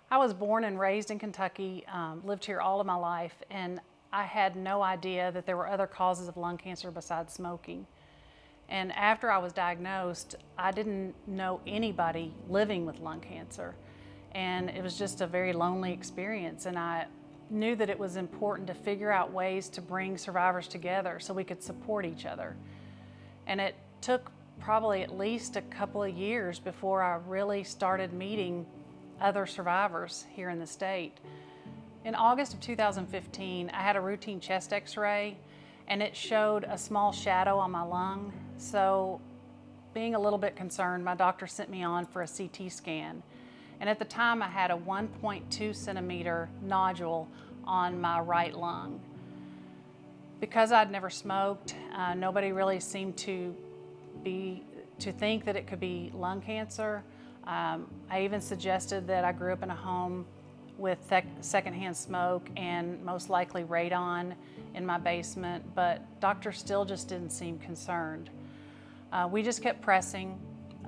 I was born and raised in Kentucky, lived here all of my life, and I had no idea that there were other causes of lung cancer besides smoking. And after I was diagnosed, I didn't know anybody living with lung cancer. And it was just a very lonely experience. And I knew that it was important to figure out ways to bring survivors together so we could support each other. And it took probably at least a couple of years before I really started meeting other survivors here in the state. In August of 2015, I had a routine chest x-ray and it showed a small shadow on my lung. So being a little bit concerned, my doctor sent me on for a CT scan. And at the time I had a 1.2 centimeter nodule on my right lung. Because I'd never smoked, nobody really seemed to think that it could be lung cancer. I even suggested that I grew up in a home with secondhand smoke and most likely radon in my basement, but doctors still just didn't seem concerned. We just kept pressing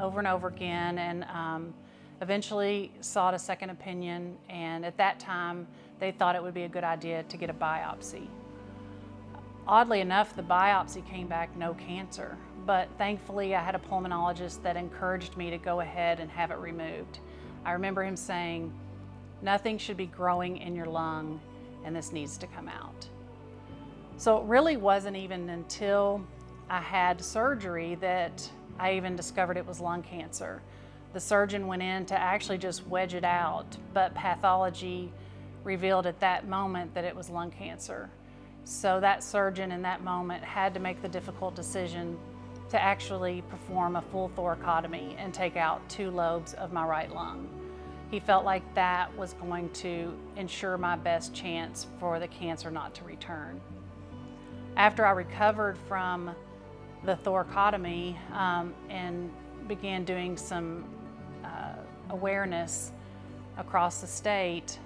over and over again and eventually sought a second opinion, and at that time they thought it would be a good idea to get a biopsy. Oddly enough, the biopsy came back no cancer, but thankfully I had a pulmonologist that encouraged me to go ahead and have it removed. I remember him saying, "Nothing should be growing in your lung and this needs to come out." So it really wasn't even until I had surgery that I even discovered it was lung cancer. The surgeon went in to actually just wedge it out, but pathology revealed at that moment that it was lung cancer. So that surgeon in that moment had to make the difficult decision to actually perform a full thoracotomy and take out 2 lobes of my right lung. He felt like that was going to ensure my best chance for the cancer not to return. After I recovered from the thoracotomy and began doing some awareness across the state,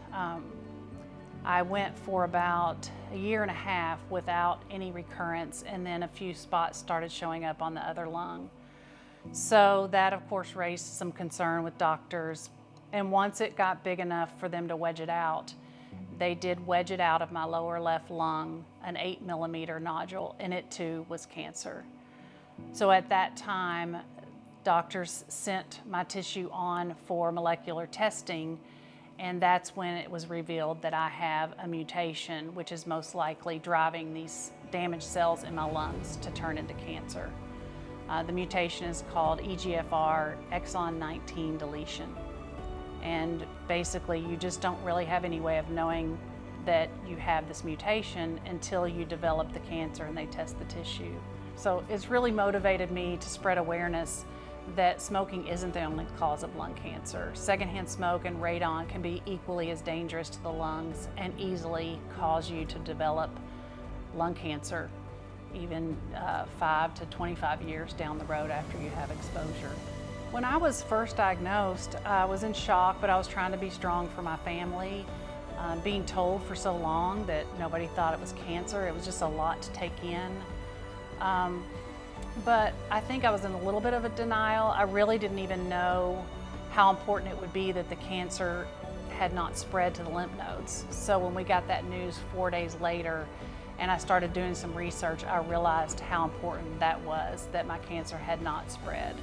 I went for about a year and a half without any recurrence, and then a few spots started showing up on the other lung. So that of course raised some concern with doctors, and once it got big enough for them to wedge it out, they did wedge it out of my lower left lung, an 8 millimeter nodule, and it too was cancer. So at that time, doctors sent my tissue on for molecular testing, and that's when it was revealed that I have a mutation, which is most likely driving these damaged cells in my lungs to turn into cancer. The mutation is called EGFR exon 19 deletion. And basically, you just don't really have any way of knowing that you have this mutation until you develop the cancer and they test the tissue. So it's really motivated me to spread awareness that smoking isn't the only cause of lung cancer. Secondhand smoke and radon can be equally as dangerous to the lungs and easily cause you to develop lung cancer, even 5 to 25 years down the road after you have exposure. When I was first diagnosed, I was in shock, but I was trying to be strong for my family. Being told for so long that nobody thought it was cancer, it was just a lot to take in. But I think I was in a little bit of a denial. I really didn't even know how important it would be that the cancer had not spread to the lymph nodes. So when we got that news 4 days later and I started doing some research, I realized how important that was, that my cancer had not spread.